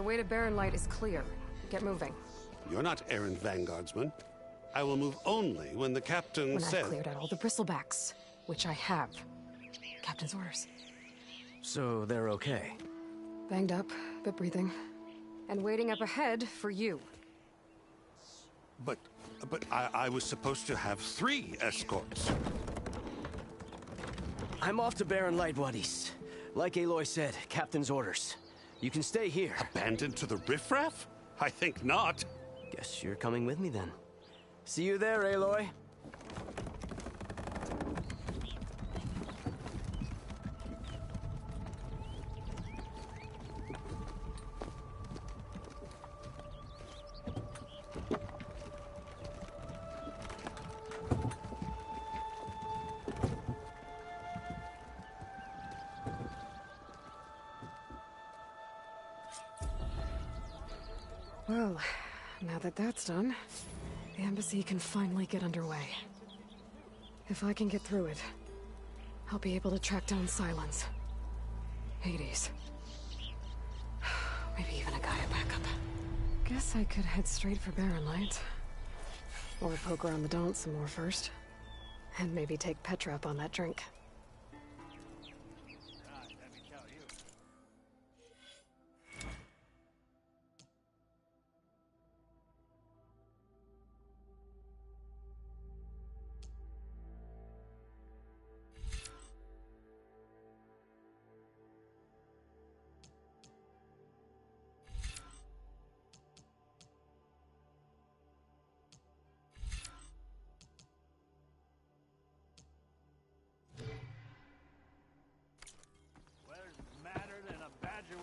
The way to Barren Light is clear. Get moving. You're not errand vanguardsman. I will move only when the captain When says... I've cleared out all the bristlebacks, which I have. Captain's orders. So they're okay? Banged up, but breathing. And waiting up ahead for you. But I was supposed to have 3 escorts. I'm off to Barren Light, Wadis. Like Aloy said, Captain's orders. You can stay here. Abandoned to the riffraff? I think not. Guess you're coming with me then. See you there, Aloy. Well, now that that's done, the embassy can finally get underway. If I can get through it, I'll be able to track down Silence. Hades. Maybe even a Gaia backup. Guess I could head straight for Barren Light. Or poke around the Daunt some more first. And maybe take Petra up on that drink.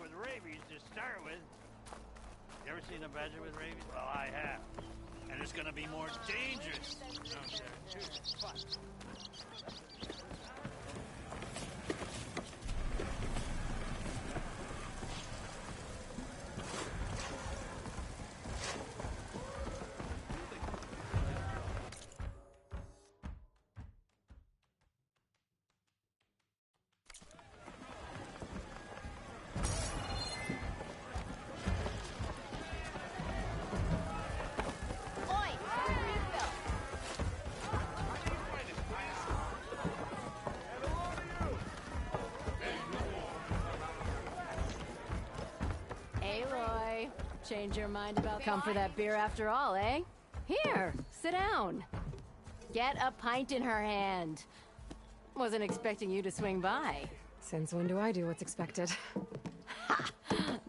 With rabies to start with. You ever seen a badger with rabies? Well, I have. And it's gonna be more dangerous. Change your mind about come for that beer after all, eh? Here, sit down. Get a pint in her hand. Wasn't expecting you to swing by. Since when do I do what's expected? Ha!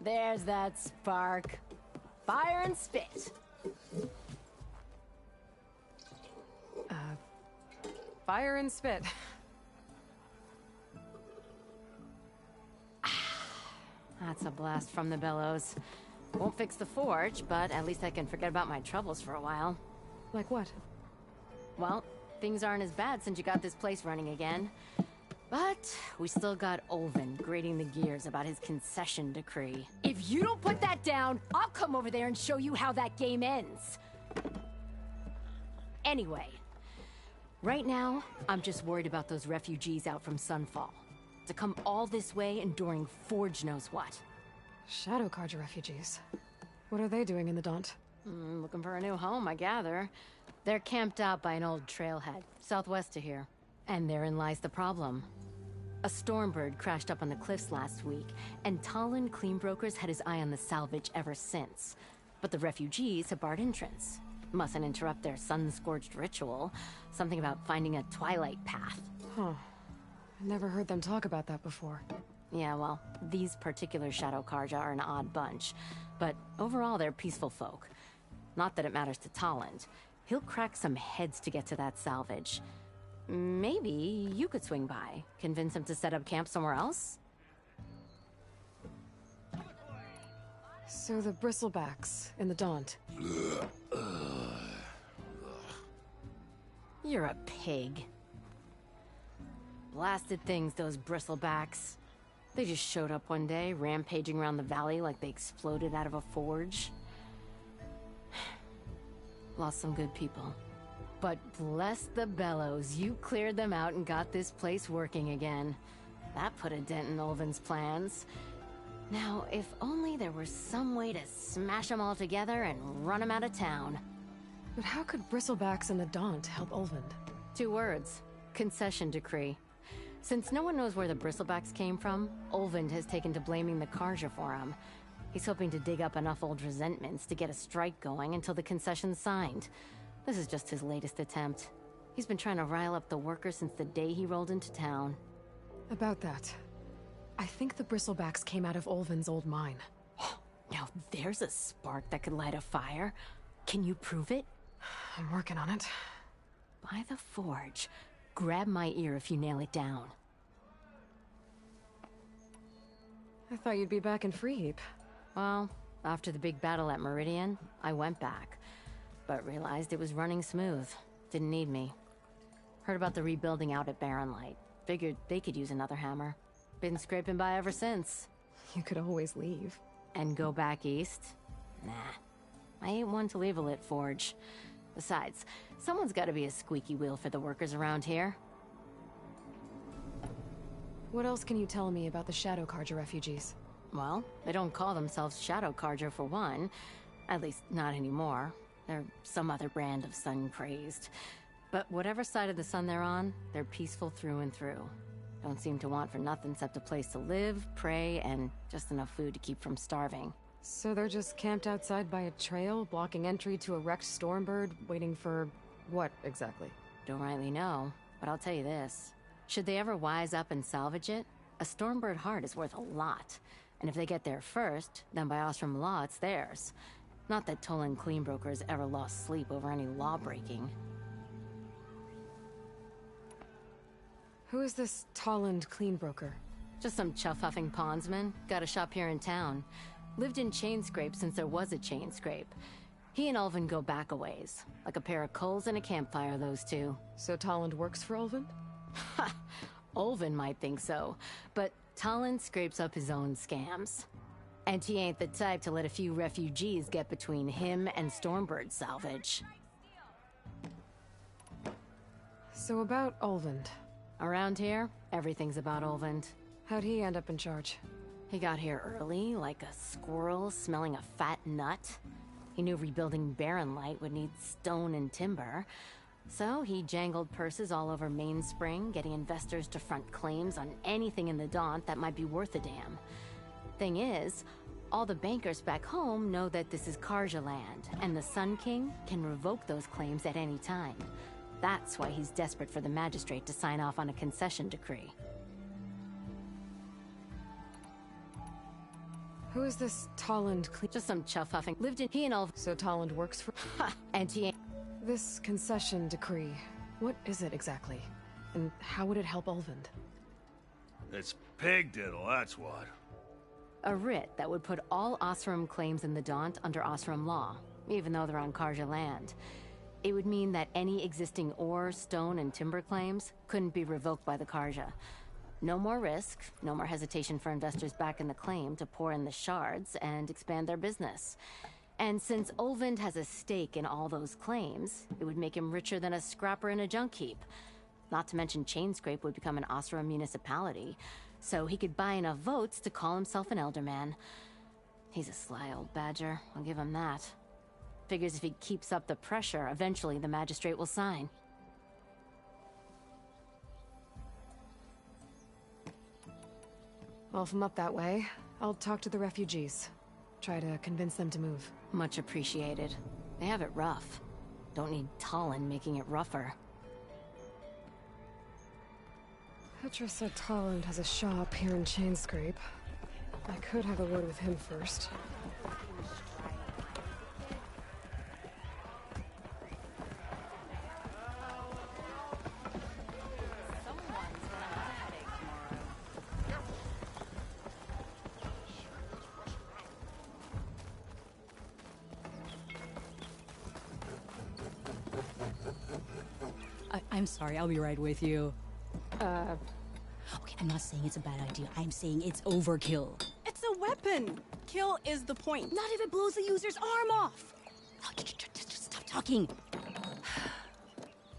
There's that spark. Fire and spit. Fire and spit. That's a blast from the bellows. Won't fix the forge, but at least I can forget about my troubles for a while. Like what? Well, things aren't as bad since you got this place running again. But we still got Olvin grating the gears about his concession decree. If you don't put that down, I'll come over there and show you how that game ends. Anyway, right now, I'm just worried about those refugees out from Sunfall. To come all this way enduring Forge knows what. Shadow Carja refugees. What are they doing in the Daunt? Looking for a new home, I gather. They're camped out by an old trailhead, southwest of here. And therein lies the problem. A Stormbird crashed up on the cliffs last week, and Talon Cleanbrokers had his eye on the salvage ever since. But the refugees have barred entrance. Mustn't interrupt their sun-scorched ritual. Something about finding a twilight path. Huh. I never heard them talk about that before. Yeah, well, these particular Shadow Carja are an odd bunch. But overall, they're peaceful folk. Not that it matters to Talent. He'll crack some heads to get to that salvage. Maybe you could swing by. Convince him to set up camp somewhere else? So the bristlebacks in the Daunt. You're a pig. Blasted things, those bristlebacks. They just showed up one day, rampaging around the valley like they exploded out of a forge. Lost some good people. But bless the bellows, you cleared them out and got this place working again. That put a dent in Olvin's plans. Now, if only there were some way to smash them all together and run them out of town. But how could Bristlebacks and the Daunt help Ulvund? 2 words. Concession decree. Since no one knows where the Bristlebacks came from, Ulvund has taken to blaming the Karja for them. He's hoping to dig up enough old resentments to get a strike going until the concession's signed. This is just his latest attempt. He's been trying to rile up the workers since the day he rolled into town. About that, I think the Bristlebacks came out of Ulvund's old mine. Now there's a spark that could light a fire. Can you prove it? I'm working on it. By the forge. Grab my ear if you nail it down. I thought you'd be back in Freeheap. Well, after the big battle at Meridian, I went back. But realized it was running smooth. Didn't need me. Heard about the rebuilding out at Barren Light. Figured they could use another hammer. Been scraping by ever since. You could always leave. And go back east? Nah. I ain't one to leave a lit forge. Besides, someone's gotta be a squeaky wheel for the workers around here. What else can you tell me about the Shadow Karja refugees? Well, they don't call themselves Shadow Karja for one. At least, not anymore. They're some other brand of sun-crazed. But whatever side of the sun they're on, they're peaceful through and through. Don't seem to want for nothing except a place to live, pray, and just enough food to keep from starving. So they're just camped outside by a trail, blocking entry to a wrecked Stormbird, waiting for... what, exactly? Don't rightly know, but I'll tell you this. Should they ever wise up and salvage it, a Stormbird heart is worth a lot. And if they get there first, then by Ostrom law, it's theirs. Not that Tolan Cleanbrokers ever lost sleep over any law-breaking. Who is this Tolland Cleanbroker? Just some chuff-huffing pondsman. Got a shop here in town. Lived in Chainscrape since there was a Chainscrape. He and Ulvund go back a ways. Like a pair of coals and a campfire, those two. So Tolland works for Ulvund? Ha! Ulvund might think so, but Tolland scrapes up his own scams. And he ain't the type to let a few refugees get between him and Stormbird salvage. So about Ulvund. Around here, everything's about Ulvund. How'd he end up in charge? He got here early, like a squirrel smelling a fat nut. He knew rebuilding Barren Light would need stone and timber. So he jangled purses all over Mainspring, getting investors to front claims on anything in the Daunt that might be worth a damn. Thing is, all the bankers back home know that this is Karja land, and the Sun King can revoke those claims at any time. That's why he's desperate for the magistrate to sign off on a concession decree. Who is this Tolland Just some chuff-huffing. Lived in... He and all... So Tolland works for... Ha! And he ain't... This concession decree, what is it exactly? And how would it help Ulvund? It's pig diddle, that's what. A writ that would put all Osram claims in the Daunt under Osram law, even though they're on Karja land. It would mean that any existing ore, stone, and timber claims couldn't be revoked by the Karja. No more risk, no more hesitation for investors back in the claim to pour in the shards and expand their business. And since Ulvund has a stake in all those claims, it would make him richer than a scrapper in a junk heap. Not to mention Chainscrape would become an Osram municipality, so he could buy enough votes to call himself an elderman. He's a sly old badger, I'll give him that. Figures if he keeps up the pressure, eventually the magistrate will sign. Well, if I'm up that way, I'll talk to the refugees. Try to convince them to move. Much appreciated. They have it rough. Don't need Tolland making it rougher. Petra said Tolland has a shop here in Chainscrape. I could have a word with him first. I'm sorry, I'll be right with you. Okay, I'm not saying it's a bad idea. I'm saying it's overkill. It's a weapon! Kill is the point. Not if it blows the user's arm off! Oh, just stop talking.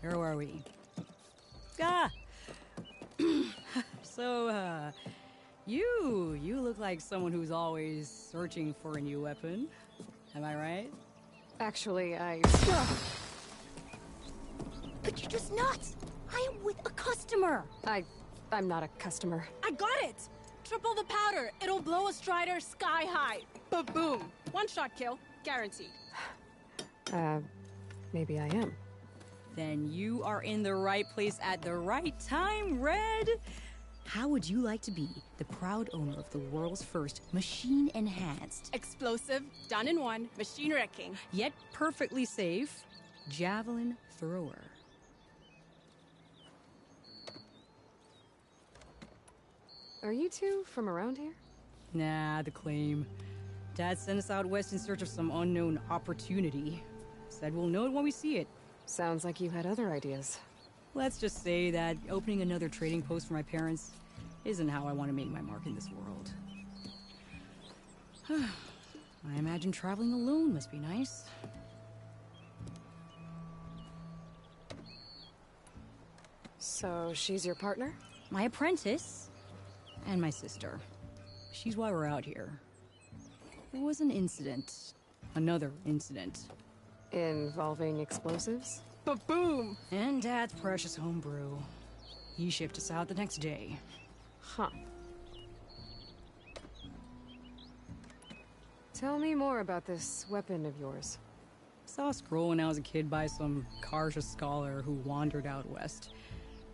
Where were we? So, You look like someone who's always searching for a new weapon. Am I right? Actually, But you're just nuts! I am with a customer! I'm not a customer. I got it! Triple the powder. It'll blow a Strider sky high. Ba-boom. One shot kill. Guaranteed. Maybe I am. Then you are in the right place at the right time, Red. How would you like to be the proud owner of the world's first machine-enhanced, Explosive, done in one, machine wrecking. yet perfectly safe, javelin thrower? Are you two from around here? Nah, the claim. Dad sent us out west in search of some unknown opportunity. Said we'll know it when we see it. Sounds like you had other ideas. Let's just say that opening another trading post for my parents isn't how I want to make my mark in this world. I imagine traveling alone must be nice. So she's your partner? My apprentice and my sister. She's why we're out here. There was an incident. Another incident. Involving explosives? Ba-boom! And Dad's precious homebrew. He shipped us out the next day. Huh. Tell me more about this weapon of yours. Saw a scroll when I was a kid by some Karja scholar who wandered out west.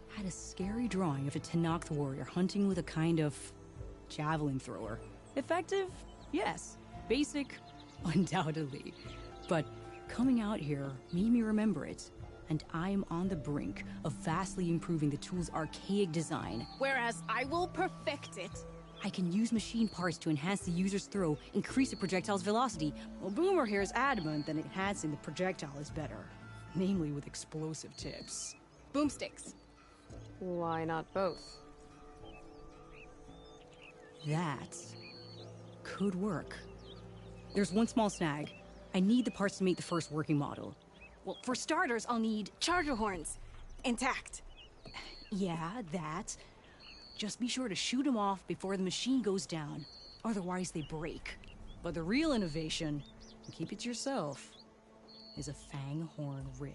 Had a scary drawing of a Tenakth warrior hunting with a kind of javelin thrower. Effective? Yes. Basic? Undoubtedly. But coming out here made me remember it. And I am on the brink of vastly improving the tool's archaic design. Whereas I will perfect it. I can use machine parts to enhance the user's throw, increase the projectile's velocity. Well, Boomer here is adamant that enhancing the projectile is better. Namely with explosive tips. Boomsticks. Why not both? That could work. There's one small snag. I need the parts to make the first working model. Well, for starters, I'll need charger horns. Intact. Yeah, that. Just be sure to shoot them off before the machine goes down. Otherwise, they break. But the real innovation, and keep it to yourself, is a fang horn rib.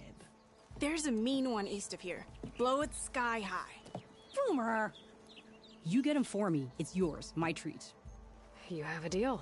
There's a mean one east of here. Blow it sky high. Boomer! You get him for me. It's yours. My treat. You have a deal.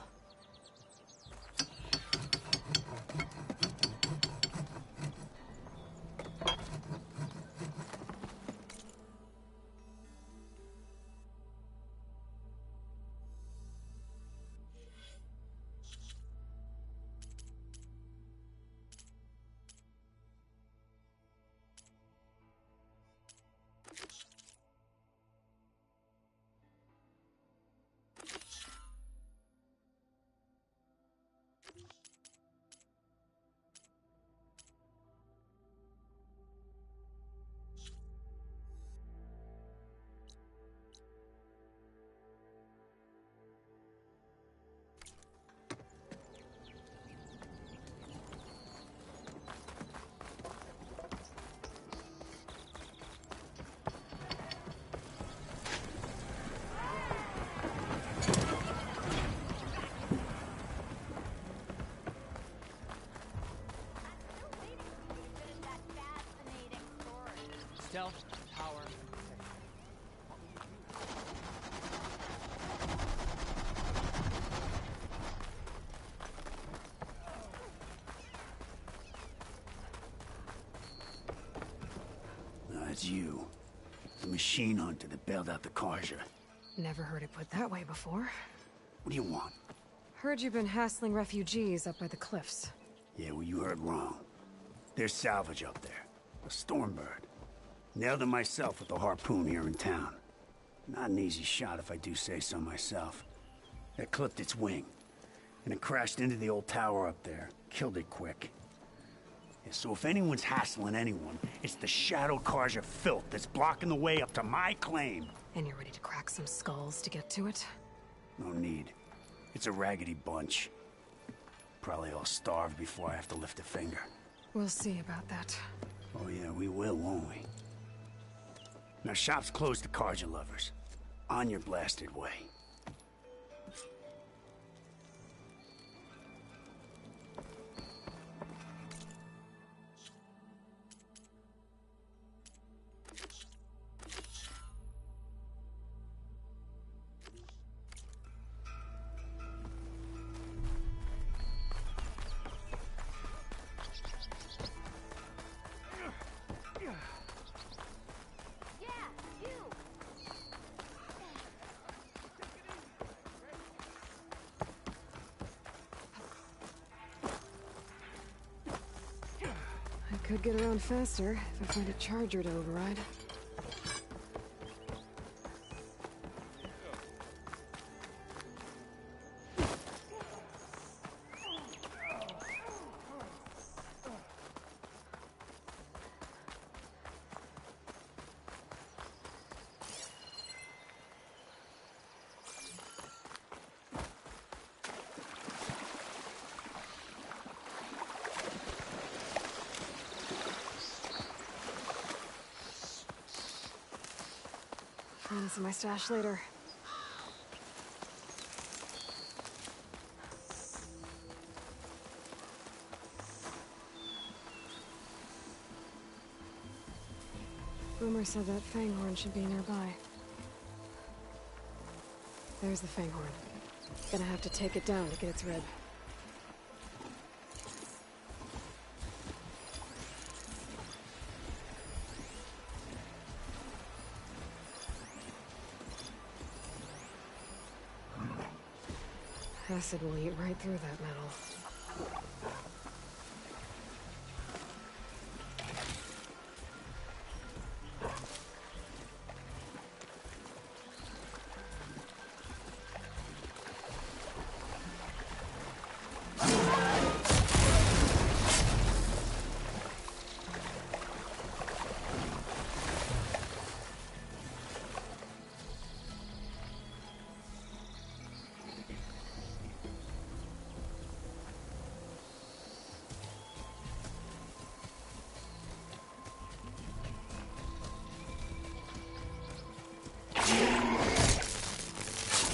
Stealth, power. It's you. The machine hunter that bailed out the Karja. Never heard it put that way before. What do you want? Heard you've been hassling refugees up by the cliffs. Yeah, well, you heard wrong. There's salvage up there. A Stormbird. Nailed it myself with the harpoon here in town. Not an easy shot if I do say so myself. It clipped its wing, and it crashed into the old tower up there. Killed it quick. Yeah, so if anyone's hassling anyone, it's the Shadow Karja filth that's blocking the way up to my claim. And you're ready to crack some skulls to get to it? No need. It's a raggedy bunch. Probably all starved before I have to lift a finger. We'll see about that. Oh yeah, we will, won't we? Now, shop's closed to Karja lovers. On your blasted way. could get around faster if I find a charger to override. Find this in my stash later. Boomer said that fanghorn should be nearby. There's the fanghorn. Gonna have to take it down to get its rib. Acid will eat right through that metal.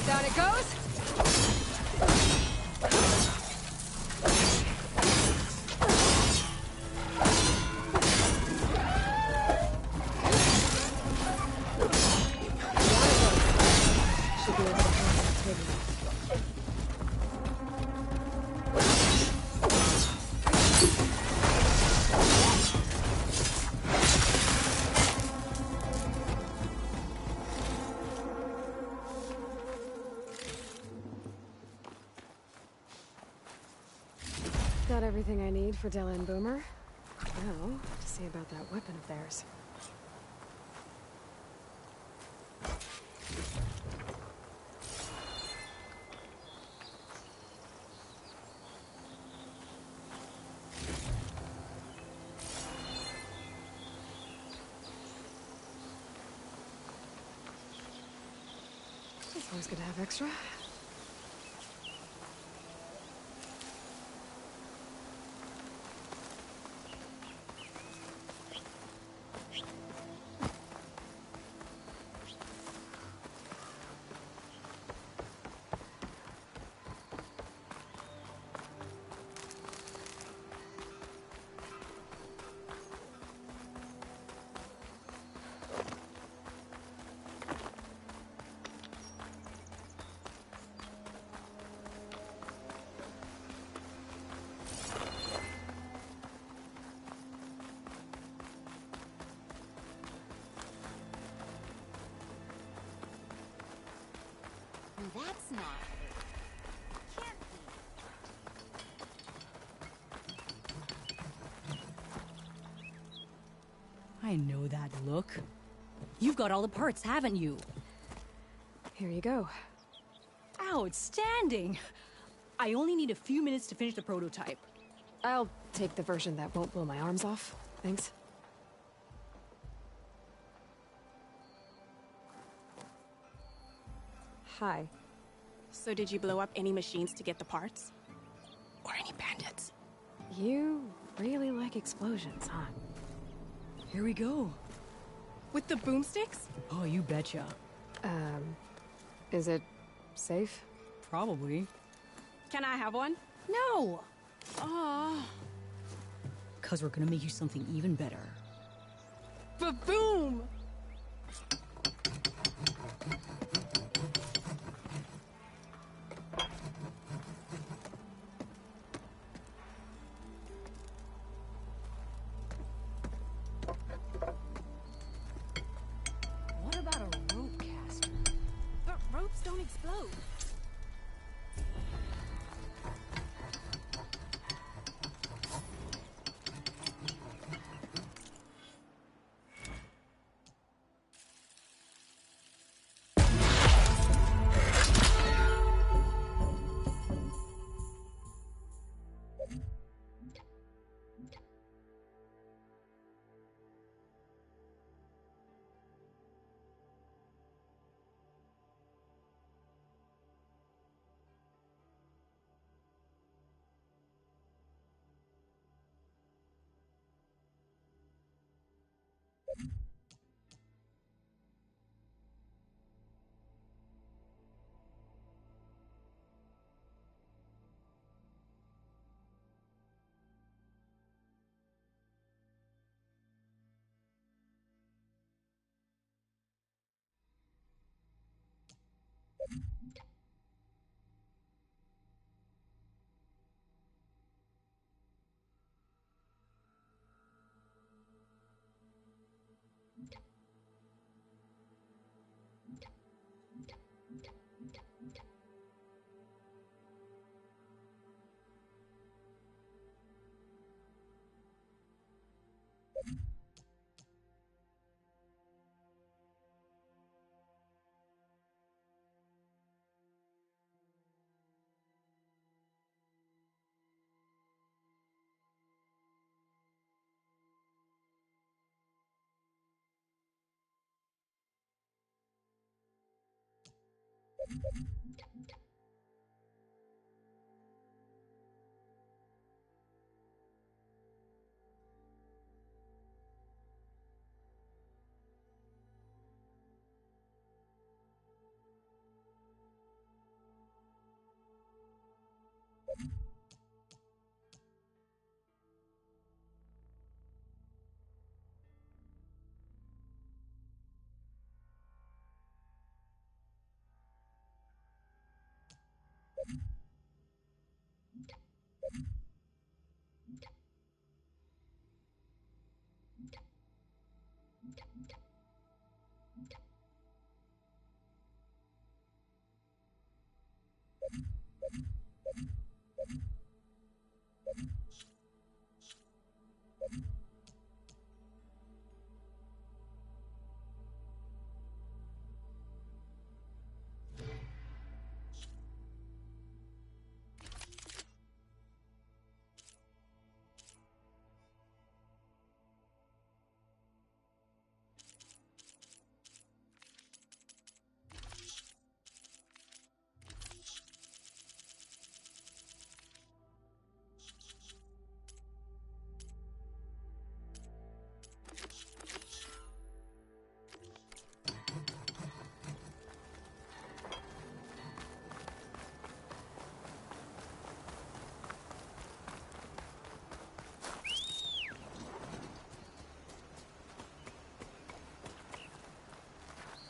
Down it goes! Should be able to find activity. Got everything I need for Della and Boomer. Now, to see about that weapon of theirs. It's always good to have extra. That's not it. Can't be. I know that look. You've got all the parts, haven't you? Here you go. Outstanding! I only need a few minutes to finish the prototype. I'll take the version that won't blow my arms off. Thanks. Hi. So did you blow up any machines to get the parts? Or any bandits? You really like explosions, huh? Here we go. With the boomsticks? Oh, you betcha. Is it safe? Probably. Can I have one? No! Oh. 'Cause we're gonna make you something even better. Ba-boom! What about a rope caster? But ropes don't explode.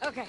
Okay.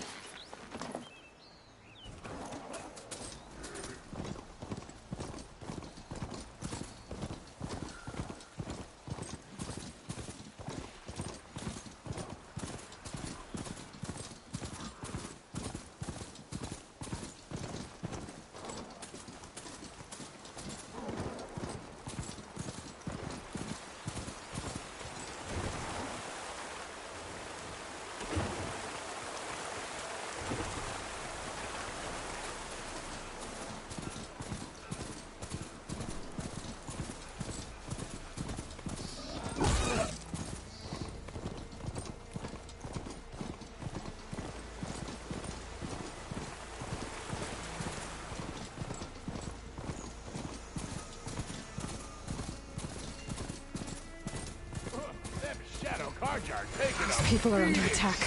These people are under attack.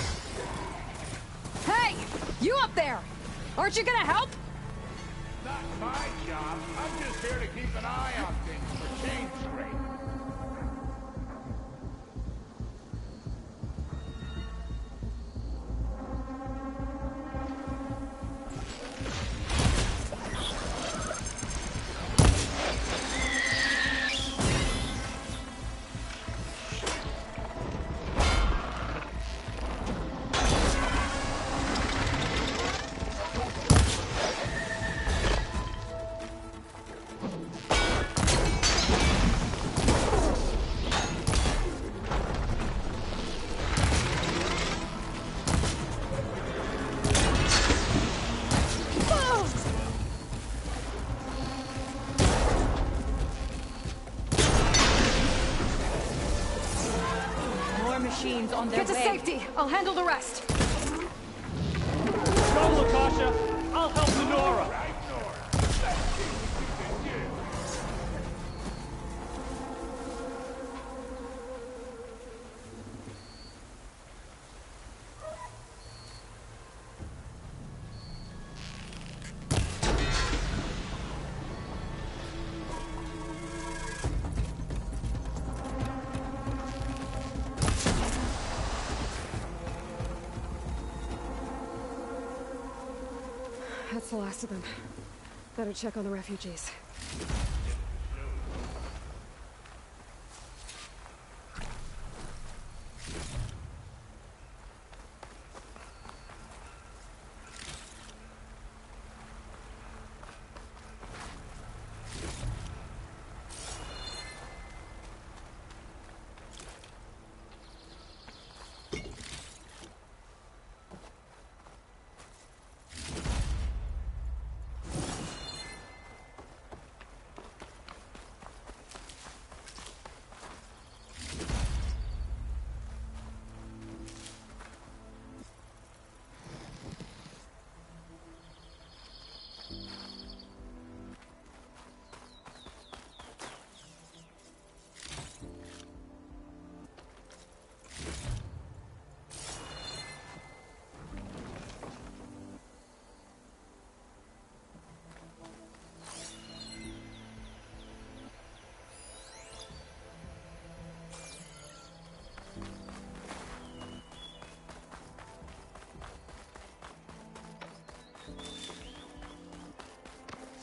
Hey! You up there! Aren't you gonna help? Not my job. I'm just here to keep an eye on things for change rate. Machines on their Get to way. safety! I'll handle the rest! Go, Lakasha! I'll help Nora! Right, Nora. Let's see what we can do. That's the last of them. Better check on the refugees.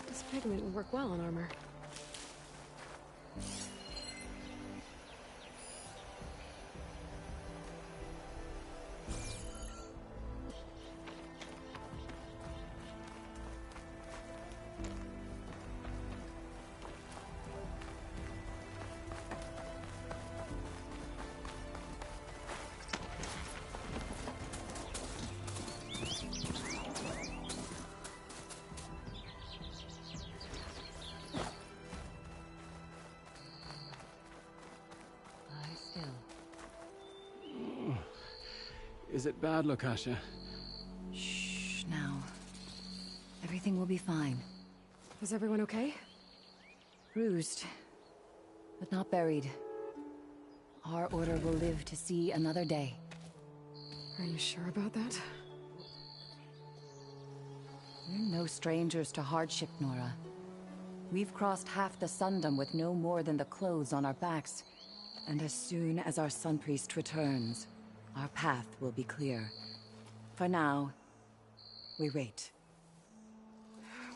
This pigment would work well on armor. Is it bad, Lokasha? Shh, now. Everything will be fine. Is everyone okay? Bruised, but not buried. Our order will live to see another day. Are you sure about that? We're no strangers to hardship, Nora. We've crossed half the Sundom with no more than the clothes on our backs. And as soon as our Sun Priest returns, our path will be clear. For now, we wait.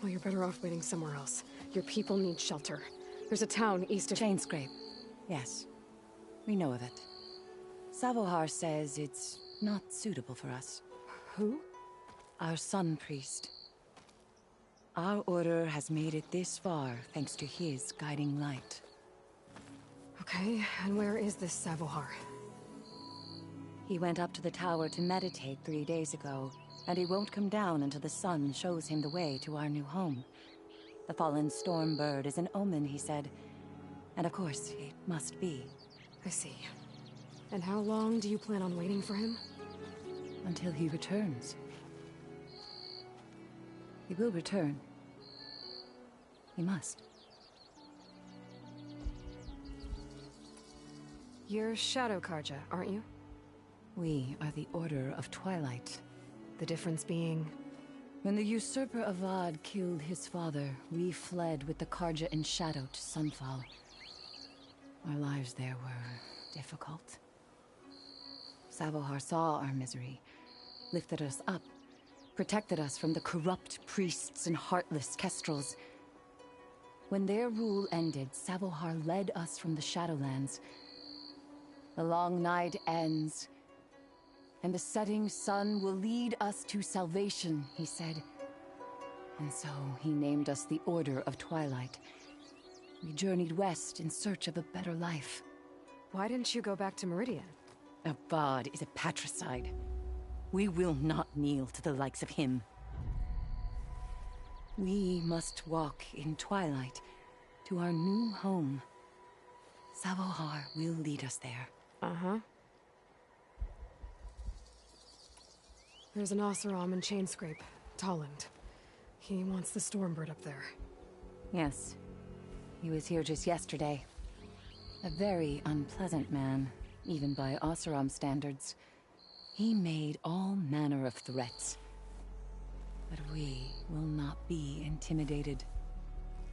Well, you're better off waiting somewhere else. Your people need shelter. There's a town east of... Chainscrape. Yes. We know of it. Savohar says it's not suitable for us. Who? Our Sun Priest. Our order has made it this far thanks to his guiding light. Okay, and where is this Savohar? He went up to the tower to meditate 3 days ago, and he won't come down until the sun shows him the way to our new home. The fallen storm bird is an omen, he said. And of course, it must be. I see. And how long do you plan on waiting for him? Until he returns. He will return. He must. You're Shadow Karja, aren't you? We are the Order of Twilight. The difference being... When the usurper Avad killed his father, we fled with the Karja in Shadow to Sunfall. Our lives there were difficult. Savohar saw our misery, lifted us up, protected us from the corrupt priests and heartless kestrels. When their rule ended, Savohar led us from the Shadowlands. The long night ends, and the setting sun will lead us to salvation, he said. And so he named us the Order of Twilight. We journeyed west in search of a better life. Why didn't you go back to Meridian? Avad is a patricide. We will not kneel to the likes of him. We must walk in twilight to our new home. Savohar will lead us there. Uh-huh. There's an Oseram in Chainscrape, Tolland. He wants the Stormbird up there. Yes. He was here just yesterday. A very unpleasant man, even by Oseram standards. He made all manner of threats. But we will not be intimidated.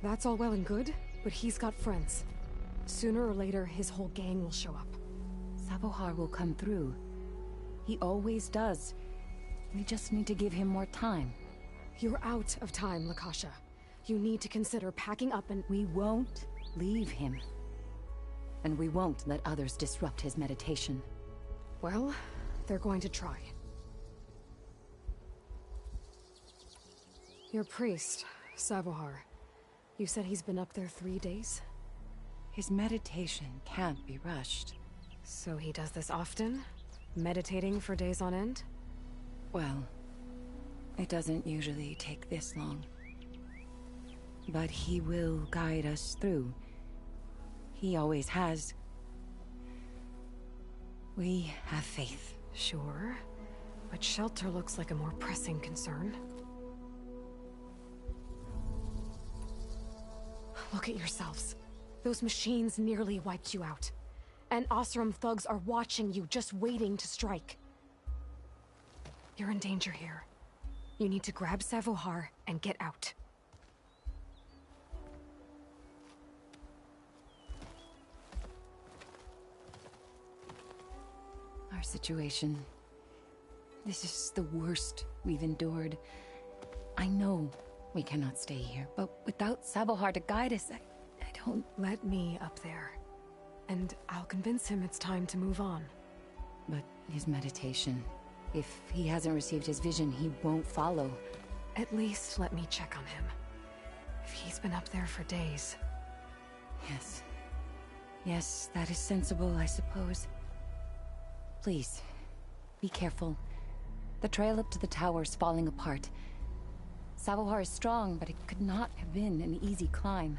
That's all well and good, but he's got friends. Sooner or later, his whole gang will show up. Savohar will come through. He always does. We just need to give him more time. You're out of time, Lakasha. You need to consider packing up and— We won't leave him. And we won't let others disrupt his meditation. Well, they're going to try. Your priest, Savohar. You said he's been up there 3 days? His meditation can't be rushed. So he does this often? Meditating for days on end? Well, it doesn't usually take this long. But he will guide us through. He always has. We have faith. Sure, but shelter looks like a more pressing concern. Look at yourselves. Those machines nearly wiped you out. And Osram thugs are watching you, just waiting to strike. You're in danger here. You need to grab Savohar and get out. Our situation. This is the worst we've endured. I know we cannot stay here, but without Savohar to guide us, I don't... Let me up there. And I'll convince him it's time to move on. But his meditation... If he hasn't received his vision, he won't follow. At least let me check on him. If he's been up there for days. Yes. Yes, that is sensible, I suppose. Please, be careful. The trail up to the tower is falling apart. Savohar is strong, but it could not have been an easy climb.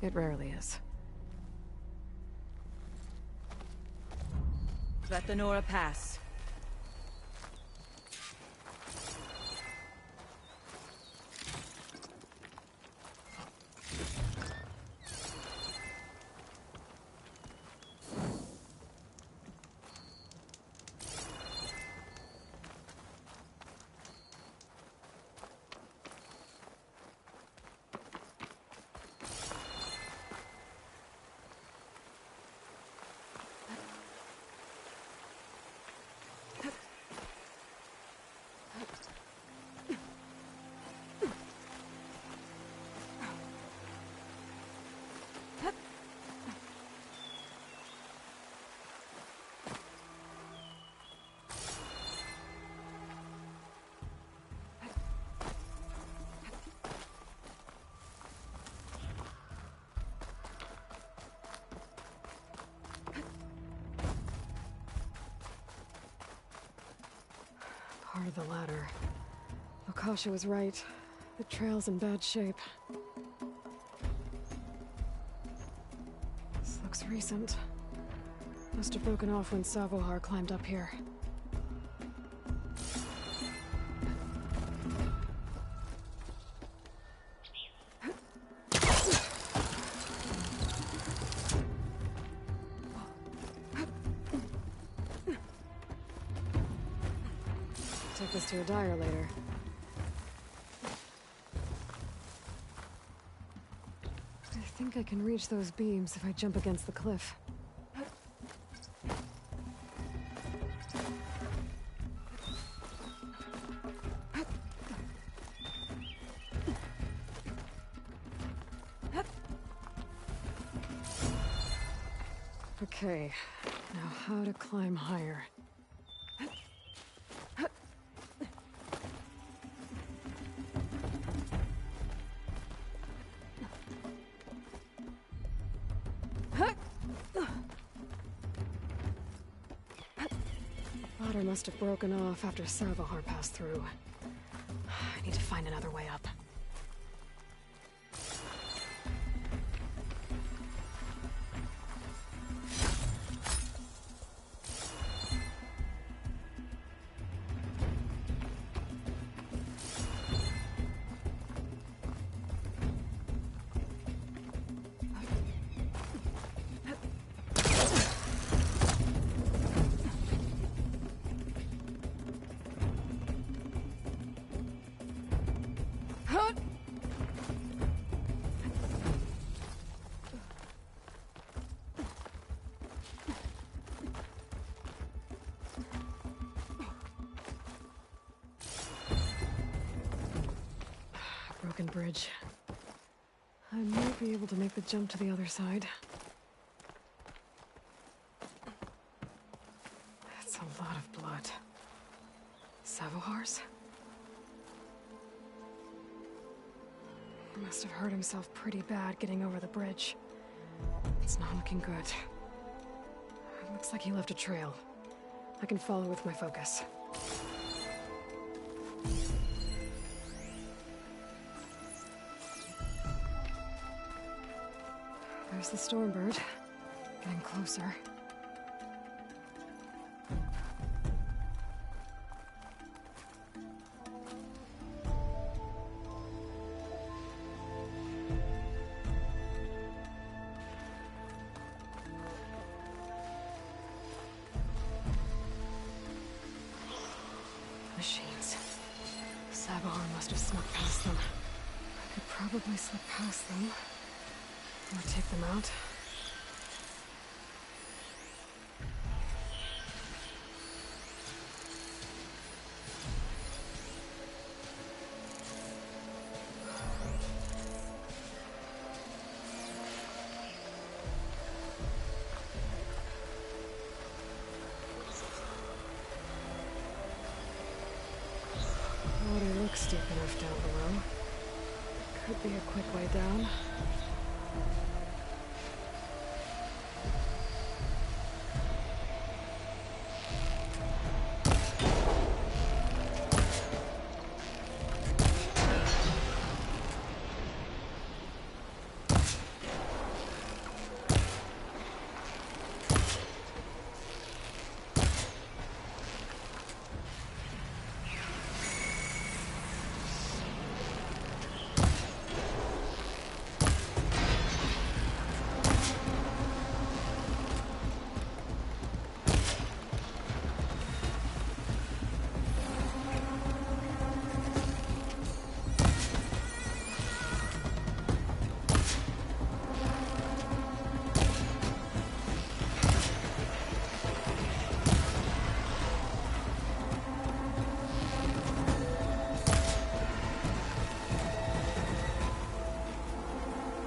It rarely is. Let the Nora pass. Part of the ladder. Lakasha was right. The trail's in bad shape. This looks recent. Must have broken off when Savohar climbed up here. Take this to a dyer later. I think I can reach those beams if I jump against the cliff. Okay, now how to climb higher. Ladder must have broken off after Savohar passed through. I need to find another way up. broken bridge. I might be able to make the jump to the other side. That's a lot of blood. Savohars? He must have hurt himself pretty bad getting over the bridge. It's not looking good. It looks like he left a trail. I can follow with my focus. There's the Stormbird. Getting closer. Machines. Savohar must have snuck past them. I could probably slip past them. Or take them out. Water looks deep enough down below. Could be a quick way down.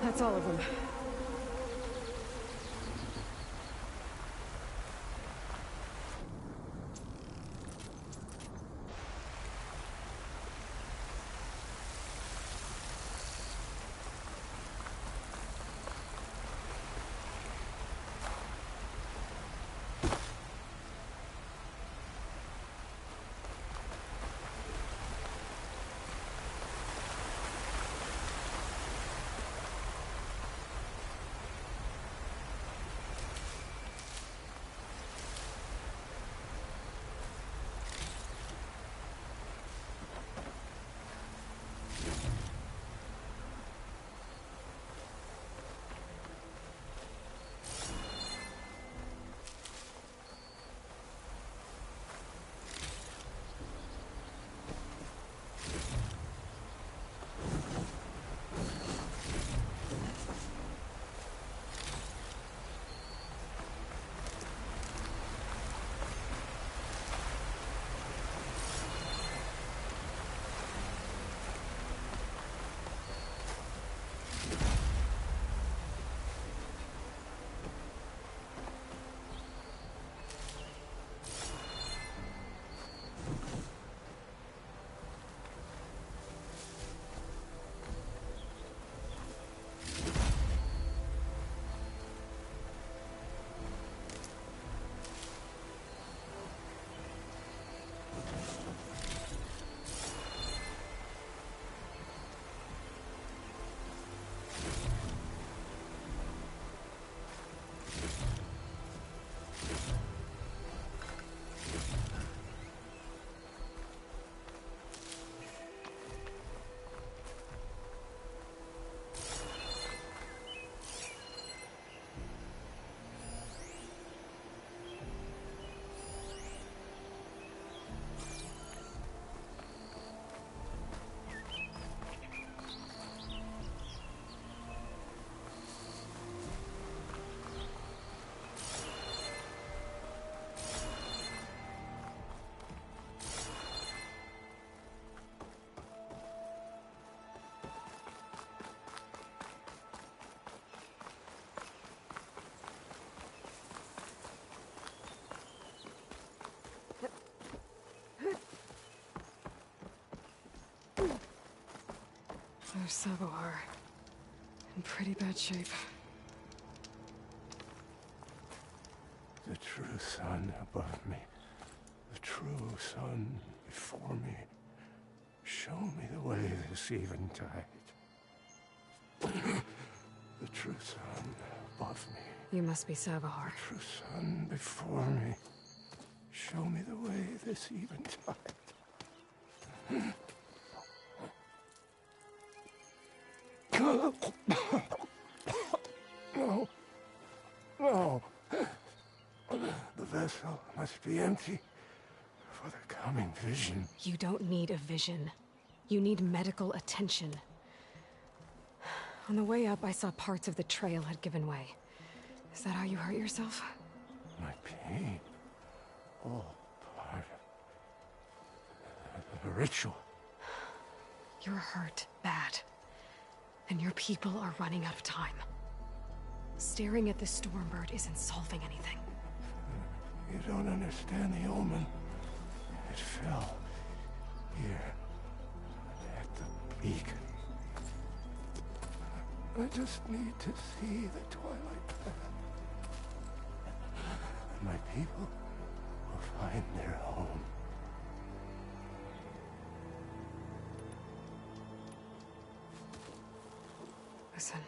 That's all of them. There's Savohar. In pretty bad shape. The true sun above me. The true sun before me. Show me the way this eventide. The true sun above me. You must be Savohar. The true sun before me. Show me the way this eventide. No. No. The vessel must be empty for the coming vision. You don't need a vision. You need medical attention. On the way up, I saw parts of the trail had given way. Is that how you hurt yourself? My pain. All part of the ritual. You're hurt bad. And your people are running out of time. Staring at the Stormbird isn't solving anything. You don't understand the omen. It fell here at the beacon. I just need to see the twilight path. And my people will find their home. Listen.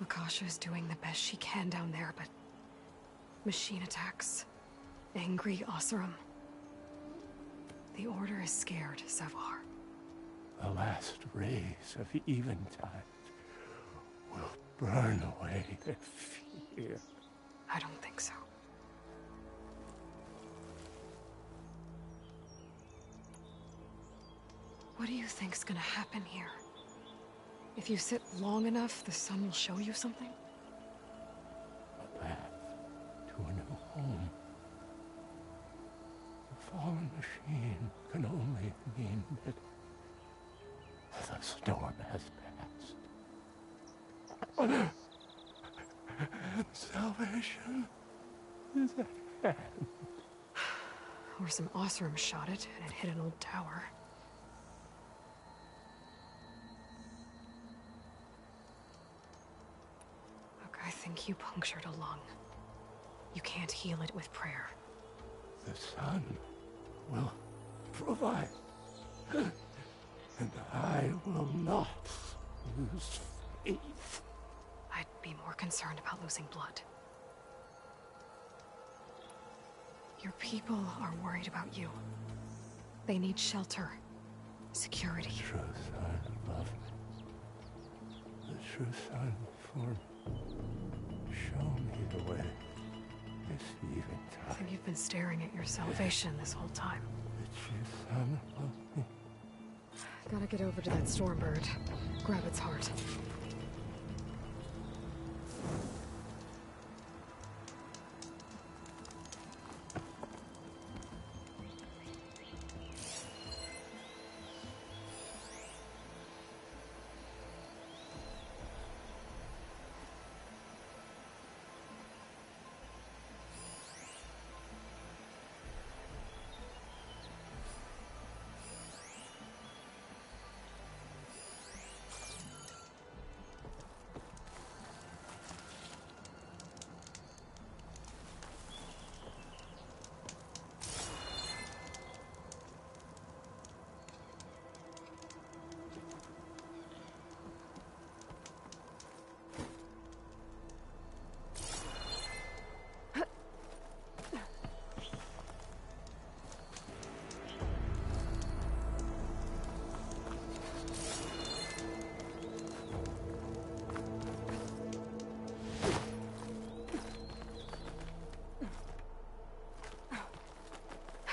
Lakasha is doing the best she can down there, but... machine attacks. Angry Oseram. The Order is scared, Savohar. The last rays of eventide will burn away their fear. I don't think so. What do you think's gonna happen here? If you sit long enough, the sun will show you something? A path to a new home. The fallen machine can only mean that the storm has passed. And salvation is at hand. Or some Oseram shot it, and it hit an old tower. Look, I think you punctured a lung. You can't heal it with prayer. The sun will provide. And I will not lose faith. I'd be more concerned about losing blood. Your people are worried about you. They need shelter, security. The true sun above me. The true sun before me. Show me the way. This eventide. I think you've been staring at your salvation this whole time. The true sun above me. Gotta get over to that Stormbird. Grab its heart.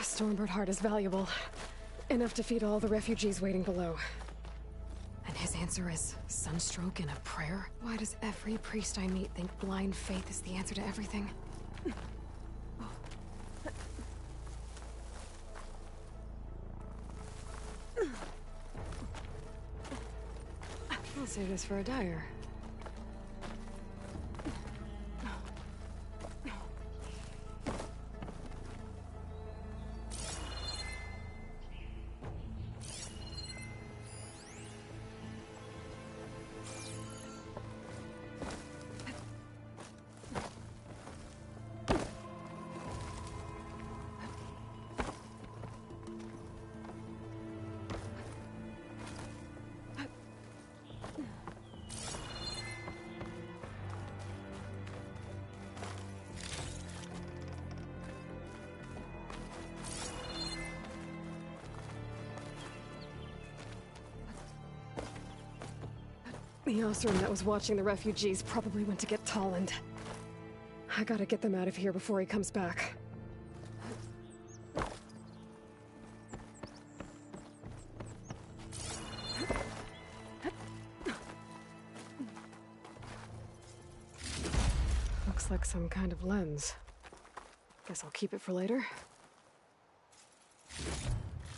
Stormbird heart is valuable. Enough to feed all the refugees waiting below. And his answer is sunstroke and a prayer? Why does every priest I meet think blind faith is the answer to everything? I'll save this for a dyer. The Osram that was watching the refugees probably went to get Tolland. I gotta get them out of here before he comes back. Looks like some kind of lens. Guess I'll keep it for later.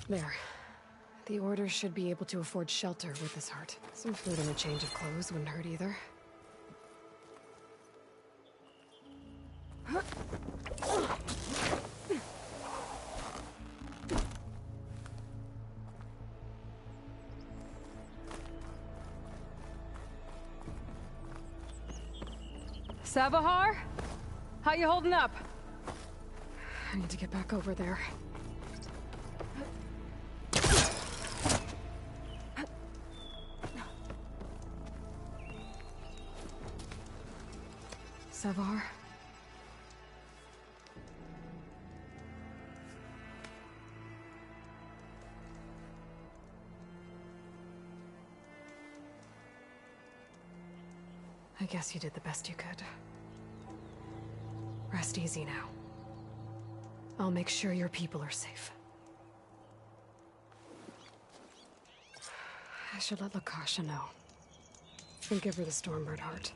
There. The Order should be able to afford shelter with this heart. Some food and a change of clothes wouldn't hurt either. Savahar? How you holding up? I need to get back over there. Savahar? I guess you did the best you could. Rest easy now. I'll make sure your people are safe. I should let Lakasha know. And give her the Stormbird heart.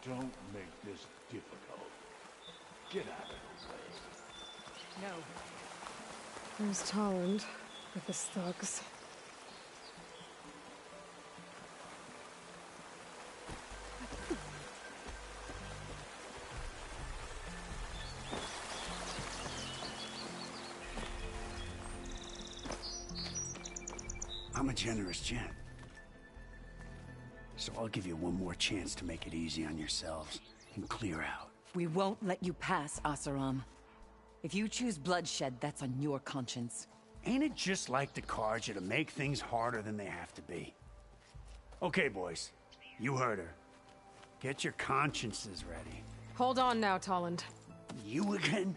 Don't make this difficult. Get out of the way. No. There's Tolland with his thugs. I'm a generous gent. So I'll give you one more chance to make it easy on yourselves and clear out. We won't let you pass, Oseram. If you choose bloodshed, that's on your conscience. Ain't it just like the Carja to make things harder than they have to be? Okay, boys. You heard her. Get your consciences ready. Hold on now, Tolland. You again?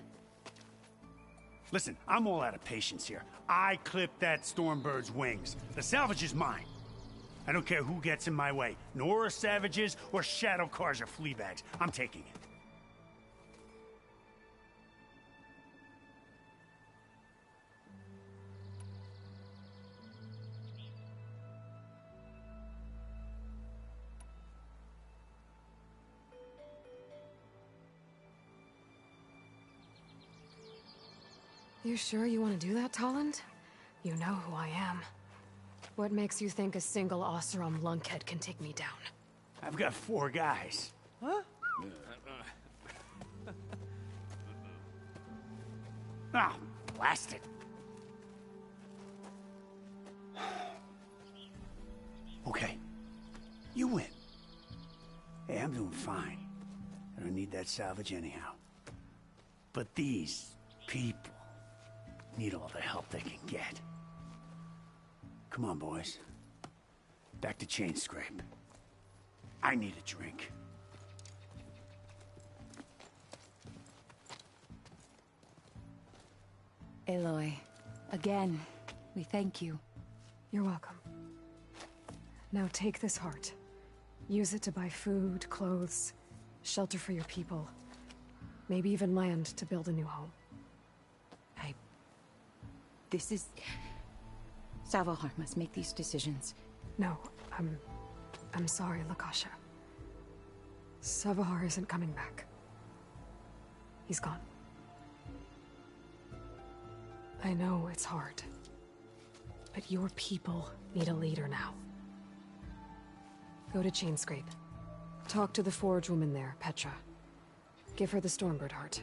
Listen, I'm all out of patience here. I clipped that Stormbird's wings. The salvage is mine. I don't care who gets in my way. Nora savages or shadow cars or fleabags. I'm taking it. You sure you want to do that, Tolland? You know who I am. What makes you think a single Oseram lunkhead can take me down? I've got 4 guys. Huh? Ah, blast it. Okay. You win. Hey, I'm doing fine. I don't need that salvage anyhow. But these people need all the help they can get. Come on, boys. Back to Chain Scrape. I need a drink. Aloy, again, we thank you. You're welcome. Now take this heart. Use it to buy food, clothes, shelter for your people. Maybe even land to build a new home. This is... Savahar must make these decisions. No, I'm sorry, Lakasha. Savahar isn't coming back. He's gone. I know it's hard, but your people need a leader now. Go to Chainscrape. Talk to the forge woman there, Petra. Give her the Stormbird heart.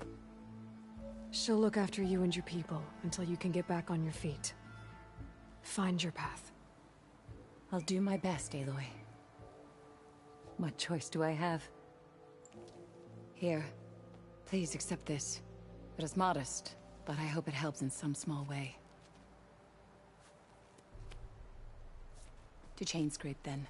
She'll look after you and your people until you can get back on your feet. Find your path. I'll do my best, Aloy. What choice do I have? Here. Please accept this. It is modest, but I hope it helps in some small way. To chain scrape, then.